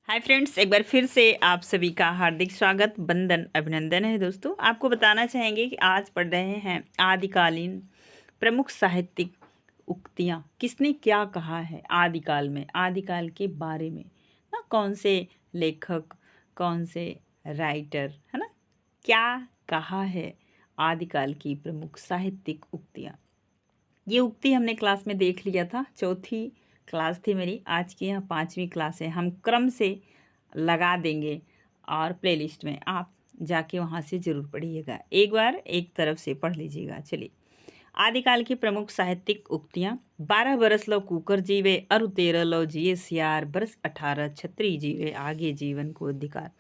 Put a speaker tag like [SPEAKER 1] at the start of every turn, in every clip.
[SPEAKER 1] Hi friends, एक बार फिर से आप सभी का हार्दिक स्वागत, वंदन, अभिनंदन है। दोस्तों, आपको बताना चाहेंगे कि आज पढ़ रहे हैं आदिकालीन प्रमुख साहित्यिक उक्तियाँ। किसने क्या कहा है आदिकाल में, आदिकाल के बारे में ना, कौन से लेखक, कौन से राइटर, है ना, क्या कहा है आदिकाल की प्रमुख साहित्यिक उक्तियाँ। ये उक्ति हमने क्लास में देख लिया था, चौथी क्लास थी मेरी, आज की यहाँ पांचवी क्लास है। हम क्रम से लगा देंगे और प्लेलिस्ट में आप जाके वहाँ से ज़रूर पढ़िएगा, एक बार एक तरफ से पढ़ लीजिएगा। चलिए, आदिकाल की प्रमुख साहित्यिक उक्तियाँ। 12 बरस लो कुकर जीवे, अरु 13 लो जिए सियार, बरस 18 छत्री जीवे, आगे जीवन को अधिकार।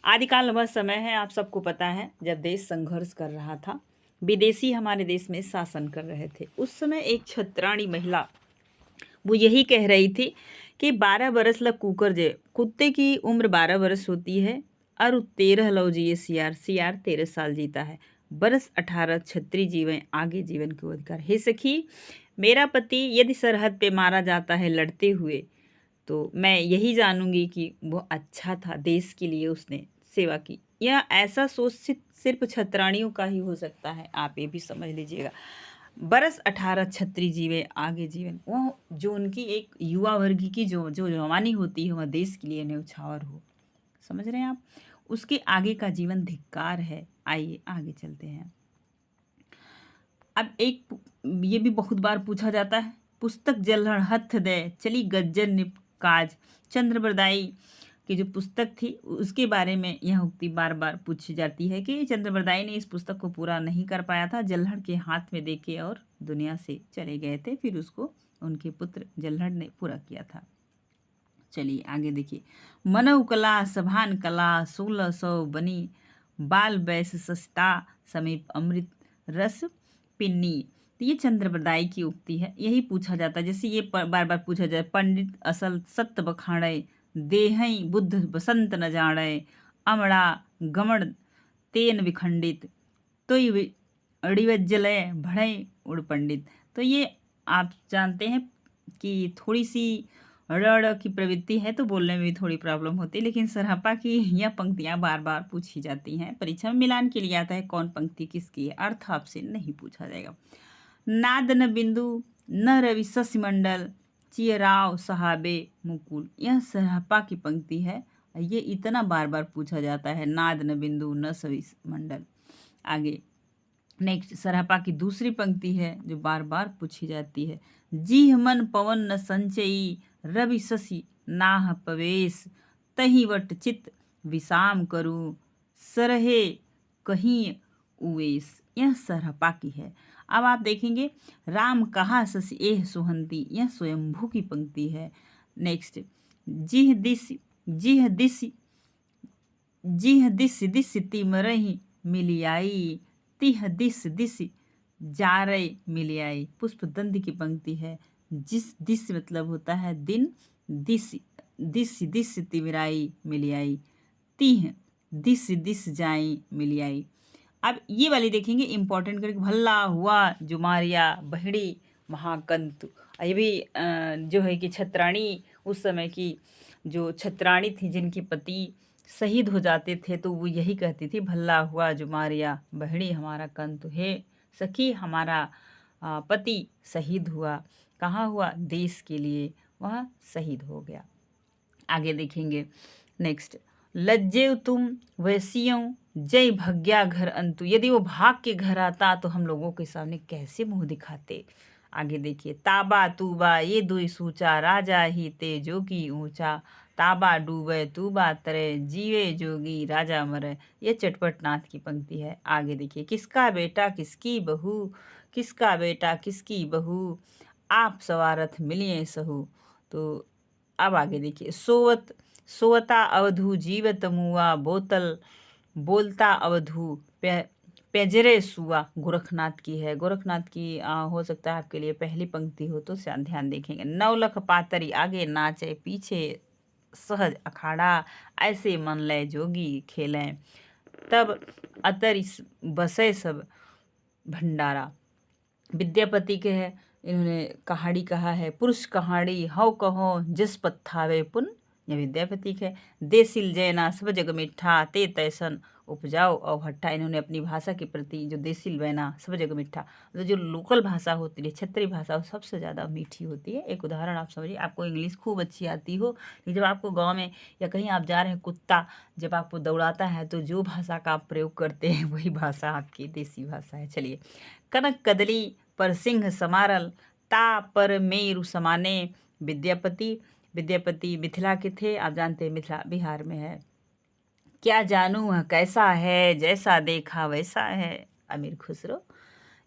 [SPEAKER 1] आदिकाल वह समय है, आप सबको पता है, जब देश संघर्ष कर रहा था, विदेशी हमारे देश में शासन कर रहे थे। उस समय एक छत्राणी महिला वो यही कह रही थी कि 12 बरस लग कुकर जे, कुत्ते की उम्र 12 बरस होती है, और 13 लो जिए सियार, सियार 13 साल जीता है, बरस 18 छत्री जीवन, आगे जीवन को अधिकार। हे सखी, मेरा पति यदि सरहद पे मारा जाता है लड़ते हुए, तो मैं यही जानूंगी कि वो अच्छा था, देश के लिए उसने सेवा की। यह ऐसा सोच सिर्फ छत्राणियों का ही हो सकता है, आप ये भी समझ लीजिएगा। बरस 18 छत्री जीवे, आगे जीवन, वो जो उनकी एक युवा वर्ग की जो जो जवानी होती है, वह देश के लिए न्यौछावर हो। समझ रहे हैं आप, उसके आगे का जीवन धिक्कार है। आइए आगे चलते हैं। अब एक ये भी बहुत बार पूछा जाता है, पुस्तक जल्हड़ हथ दे चली गज्जन निपकाज। चंद्रबरदाई की जो पुस्तक थी उसके बारे में यह उक्ति बार बार पूछी जाती है कि चंद्रबरदाई ने इस पुस्तक को पूरा नहीं कर पाया था, जल्हड़ के हाथ में देके और दुनिया से चले गए थे, फिर उसको उनके पुत्र जल्हड़ ने पूरा किया था। चलिए आगे देखिए। मनव कला सभान कला 1600 बनी, बाल बैस सस्ता समीप अमृत रस पिन्नी। तो ये चंद्रबरदाई की उक्ति है, यही पूछा जाता है। जैसे ये बार बार पूछा जाए, पंडित असल सत्य बखाड़े, देहई बुद्ध बसंत न जाड़े, अमड़ा गमड़ तेन विखंडित, तो अड़िवज्जलय भड़े उड़ पंडित। तो ये आप जानते हैं कि थोड़ी सी ड़ की प्रवृत्ति है, तो बोलने में भी थोड़ी प्रॉब्लम होती है, लेकिन सरहपा की यह पंक्तियां बार बार पूछी जाती हैं। परीक्षा में मिलान के लिए आता है कौन पंक्ति किसकी है, अर्थ आपसे नहीं पूछा जाएगा। नाद न बिंदु न रवि शशिमंडल, चियराव सहाबे मुकुल, यह सरहपा की पंक्ति है। ये इतना बार बार पूछा जाता है, नाद न बिंदु न सवि मंडल। आगे नेक्स्ट, सरहपा की दूसरी पंक्ति है जो बार बार पूछी जाती है, जीह मन पवन न संचयी, रवि शशि नाह पवेश, तही वट चित विसाम करूं, सरहे कहीं उवेश। यह सरहपा की है। अब आप देखेंगे, राम कहा शशि एह सुहंती, यह स्वयंभू की पंक्ति है। नेक्स्ट, जिह दिस जिह दिस जिह दिस दिस तिमरही मिलियाई, तिह दिस दिस जारय मिलियाई, पुष्प दंड की पंक्ति है। जिस दिस मतलब होता है दिन, दिस दिस दिस तिमिराई मिलियाई, तिह दिस दिस जाई मिलियाई। अब ये वाली देखेंगे, इंपॉर्टेंट करके, भल्ला हुआ जुमारिया बहड़ी महाकंतु। ये भी जो है कि छत्राणी, उस समय की जो छत्राणी थी जिनके पति शहीद हो जाते थे, तो वो यही कहती थी, भल्ला हुआ जुमारिया बहड़ी हमारा कंतु, हे सखी हमारा पति शहीद हुआ। कहाँ हुआ? देश के लिए, वह शहीद हो गया। आगे देखेंगे नेक्स्ट, लज्जे तुम वैसियों जय भग्या घर अंतु, यदि वो भाग के घर आता तो हम लोगों के सामने कैसे मुंह दिखाते। आगे देखिए, ताबा तूबा ये दुई सूचा, राजा ही ते जोगी ऊंचा, ताबा डूबे तूबा तरे, जीवे जोगी राजा मरे। ये चटपट नाथ की पंक्ति है। आगे देखिए, किसका बेटा किसकी बहू, किसका बेटा किसकी बहू, आप सवारथ मिलिए सहू। तो अब आगे देखिए, सोवत सोवता अवधू जीवत मुआ, बोतल बोलता अवधू पेजरे सुआ। गोरखनाथ की है, गोरखनाथ की हो सकता है आपके लिए पहली पंक्ति हो, तो ध्यान देखेंगे। नवलख पातरी आगे नाचे, पीछे सहज अखाड़ा, ऐसे मन लय जोगी खेलें, तब अतरी बसे सब भंडारा। विद्यापति के है, इन्होंने कहाड़ी कहा है, पुरुष कहाड़ी हव कहो जिस पत्थावे पुन, यह विद्यापति है। देसिल जैना सब जग मिठा ते तैसन उपजाओ और भट्ठा। इन्होंने अपनी भाषा के प्रति जो देसिल बैना सब जगह मिठा, तो जो लोकल भाषा होती है क्षेत्रीय भाषा वो सबसे ज़्यादा मीठी होती है। एक उदाहरण आप समझिए, आपको इंग्लिश खूब अच्छी आती हो, लेकिन जब आपको गांव में या कहीं आप जा रहे हैं, कुत्ता जब आपको दौड़ाता है तो जो भाषा का आप प्रयोग करते हैं वही भाषा आपकी देसी भाषा है। चलिए, कनक कदली पर सिंह समारल ता पर मेरु समाने। विद्यापति विद्यापति मिथिला के थे, आप जानते हैं मिथिला बिहार में है। क्या जानूं वह कैसा है, जैसा देखा वैसा है। अमीर खुसरो।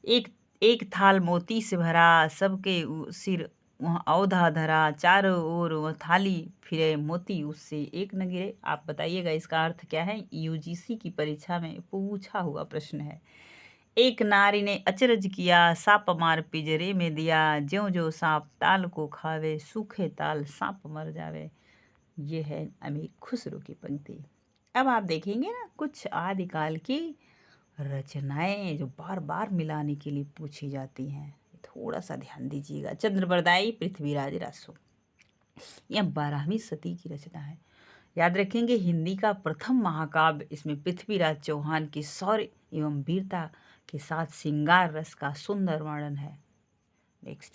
[SPEAKER 1] एक एक थाल मोती से भरा, सबके सिर वहाँ औधा धरा, चारों ओर वह थाली फिरे, मोती उससे एक न गिरे। आप बताइएगा इसका अर्थ क्या है। यूजीसी की परीक्षा में पूछा हुआ प्रश्न है। एक नारी ने अचरज किया, सांप मार पिंजरे में दिया, ज्यों ज्यों सांप ताल को खावे, सूखे ताल सांप मर जावे। ये है अमीर खुसरो की पंक्ति। अब आप देखेंगे ना कुछ आदिकाल की रचनाएं जो बार बार मिलाने के लिए पूछी जाती हैं, थोड़ा सा ध्यान दीजिएगा। चंद्रबरदाई पृथ्वीराज रासो, यह 12वीं सदी की रचना है। याद रखेंगे हिंदी का प्रथम महाकाव्य, इसमें पृथ्वीराज चौहान की शौर्य एवं वीरता के साथ श्रृंगार रस का सुंदर वर्णन है। नेक्स्ट,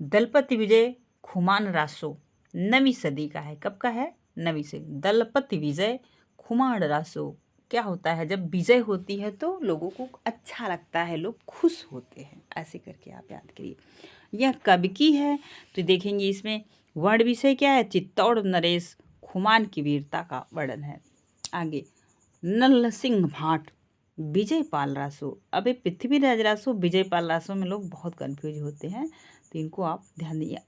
[SPEAKER 1] दलपति विजय खुमान रासो, 9वीं सदी का है। कब का है? 9वीं सदी। दलपति विजय खुमान रासो, क्या होता है जब विजय होती है तो लोगों को अच्छा लगता है, लोग खुश होते हैं, ऐसे करके आप याद करिए। यह कब की है तो देखेंगे इसमें वर्ण विषय क्या है, चित्तौड़ नरेश खुमान की वीरता का वर्णन है। आगे, नल्ल सिंह भाट विजय पाल रासो। अबे पृथ्वीराज रासो विजय पाल रासो में लोग बहुत कंफ्यूज होते हैं, तो इनको आप ध्यान दीजिए।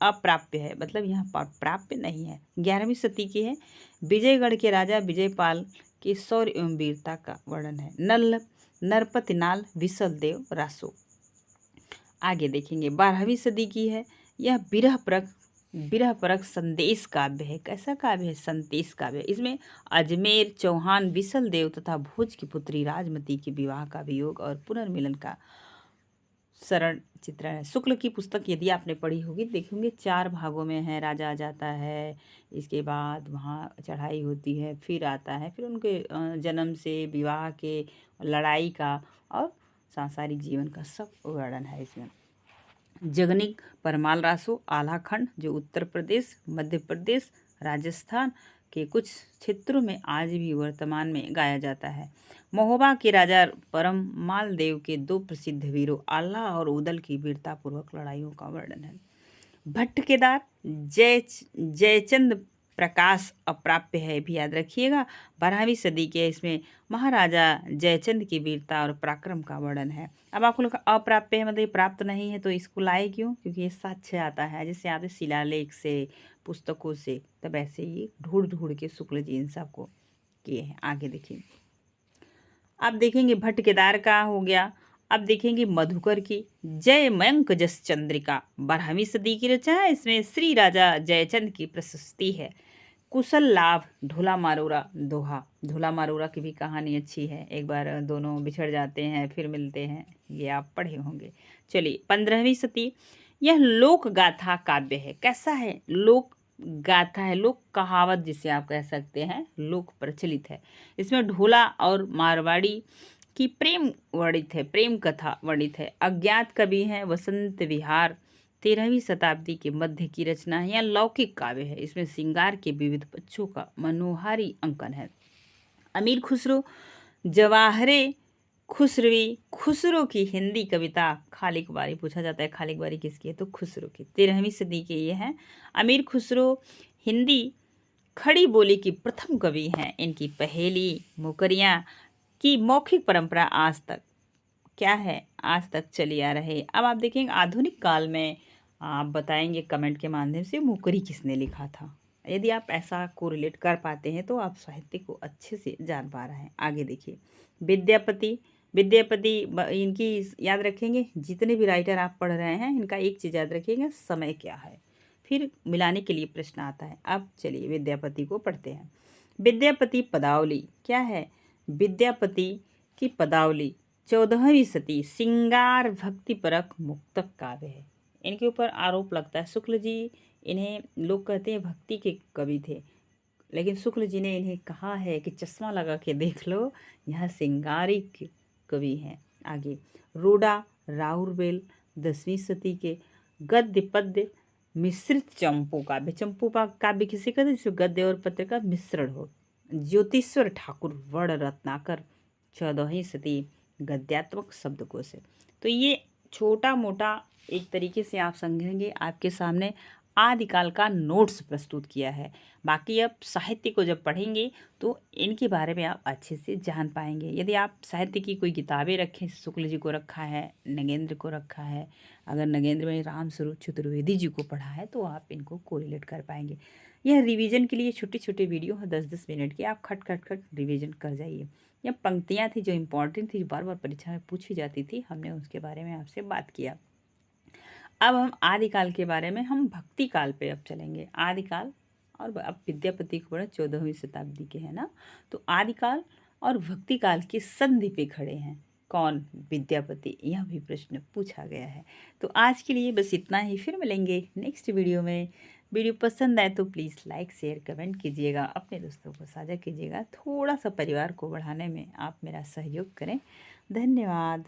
[SPEAKER 1] अप्राप्य है, मतलब यहाँ प्राप्य नहीं है। 11वीं सदी की है। विजयगढ़ के राजा विजयपाल की शौर्य एवं वीरता का वर्णन है। नल नरपति नाल विसल देव रासो। आगे देखेंगे 12वीं सदी की है। यह विरह परक संदेश काव्य है। कैसा काव्य है? संदेश काव्य। इसमें अजमेर चौहान विसल देव तथा भोज की पुत्री राजमती के विवाह का वियोग और पुनर्मिलन का सरल चित्रण है। शुक्ल की पुस्तक यदि आपने पढ़ी होगी देखेंगे 4 भागों में है। राजा जाता है, इसके बाद वहाँ चढ़ाई होती है, फिर आता है, फिर उनके जन्म से विवाह के, लड़ाई का और सांसारिक जीवन का सब वर्णन है इसमें। जगनिक परमाल रासो आलाखंड, जो उत्तर प्रदेश, मध्य प्रदेश, राजस्थान के कुछ क्षेत्रों में आज भी वर्तमान में गाया जाता है। महोबा के राजा परमाल देव के 2 प्रसिद्ध वीरों आल्हा और उदल की वीरतापूर्वक लड़ाइयों का वर्णन है। भट्ट केदार जयचंद प्रकाश अप्राप्य है, भी याद रखिएगा। 12वीं सदी के, इसमें महाराजा जयचंद की वीरता और पराक्रम का वर्णन है। अब आपको लोग अप्राप्य है मतलब प्राप्त नहीं है, तो इसको लाए क्यों? क्योंकि ये साक्ष्य आता है, जैसे आपने शिलालेख से, पुस्तकों से, तब ऐसे ही ढूंढ ढूंढ के शुक्ल जी इन सबको किए हैं। आगे देखिए, अब देखेंगे भट्ट केदार का हो गया। अब देखेंगे मधुकर की जय मयंक जस चंद्रिका, 12वीं सदी की रचना है। इसमें श्री राजा जयचंद की प्रशस्ति है। कुशल लाभ ढोला मारोरा दोहा, ढोला मारोरा की भी कहानी अच्छी है। एक बार दोनों बिछड़ जाते हैं फिर मिलते हैं, ये आप पढ़े होंगे। चलिए 15वीं सदी, यह लोक गाथा काव्य है। कैसा है? लोक गाथा है, लोक कहावत जिसे आप कह सकते हैं, लोक प्रचलित है। इसमें ढोला और मारवाड़ी की प्रेम वर्णित है, प्रेम कथा वर्णित है। अज्ञात कवि हैं वसंत विहार, 13वीं शताब्दी के मध्य की रचना है। यह लौकिक काव्य है, इसमें श्रृंगार के विविध पक्षों का मनोहारी अंकन है। अमीर खुसरो जवाहरे खुसरवी, खुसरो की हिंदी कविता खालिक बारी, पूछा जाता है खालिक बारी किसकी है तो खुसरो की, 13वीं सदी के ये हैं। अमीर खुसरो हिंदी खड़ी बोली की प्रथम कवि हैं। इनकी पहेली मुकरियाँ की मौखिक परंपरा आज तक क्या है, आज तक चली आ रही। अब आप देखेंगे आधुनिक काल में आप बताएंगे कमेंट के माध्यम से मुकरी किसने लिखा था। यदि आप ऐसा कोरिलेट कर पाते हैं तो आप साहित्य को अच्छे से जान पा रहे हैं। आगे देखिए, विद्यापति इनकी याद रखेंगे। जितने भी राइटर आप पढ़ रहे हैं इनका एक चीज़ याद रखिएगा, समय क्या है, फिर मिलाने के लिए प्रश्न आता है। अब चलिए विद्यापति को पढ़ते हैं। विद्यापति पदावली क्या है? विद्यापति की पदावली 14वीं सदी श्रृंगार भक्ति परक मुक्तक काव्य है। इनके ऊपर आरोप लगता है शुक्ल जी इन्हें लोग कहते हैं भक्ति के कवि थे, लेकिन शुक्ल जी ने इन्हें कहा है कि चश्मा लगा के देख लो, यह श्रृंगारिक कवि हैं। आगे, रोडा राउरबेल 10वीं सदी के गद्य पद्य मिश्रित चंपू काव्य किसे कहते हैं जिसमें गद्य और पद्य का मिश्रण हो। ज्योतिश्वर ठाकुर वर्ण रत्नाकर 14वीं सदी गद्यात्मक शब्दकोश है। तो ये छोटा मोटा एक तरीके से आप समझेंगे, आपके सामने आदिकाल का नोट्स प्रस्तुत किया है। बाकी अब साहित्य को जब पढ़ेंगे तो इनके बारे में आप अच्छे से जान पाएंगे। यदि आप साहित्य की कोई किताबें रखें, शुक्ल जी को रखा है, नगेंद्र को रखा है, अगर नगेंद्र में रामस्वरूप चतुर्वेदी जी को पढ़ा है तो आप इनको कोरिलेट कर पाएंगे। यह रिवीजन के लिए छोटे छोटे वीडियो है 10-10 मिनट के, आप खट खट खट रिवीजन कर जाइए। यह पंक्तियाँ थी जो इम्पोर्टेंट थी, जो बार बार परीक्षा में पूछी जाती थी, हमने उसके बारे में आपसे बात किया। अब हम आदिकाल के बारे में, हम भक्ति काल पे अब चलेंगे। आदिकाल और अब विद्यापति को पढ़ा 14वीं शताब्दी के हैं ना, तो आदिकाल और भक्ति काल की संधि पे खड़े हैं कौन? विद्यापति। यह भी प्रश्न पूछा गया है। तो आज के लिए बस इतना ही, फिर मिलेंगे नेक्स्ट वीडियो में। वीडियो पसंद आए तो प्लीज़ लाइक शेयर कमेंट कीजिएगा, अपने दोस्तों को साझा कीजिएगा। थोड़ा सा परिवार को बढ़ाने में आप मेरा सहयोग करें। धन्यवाद।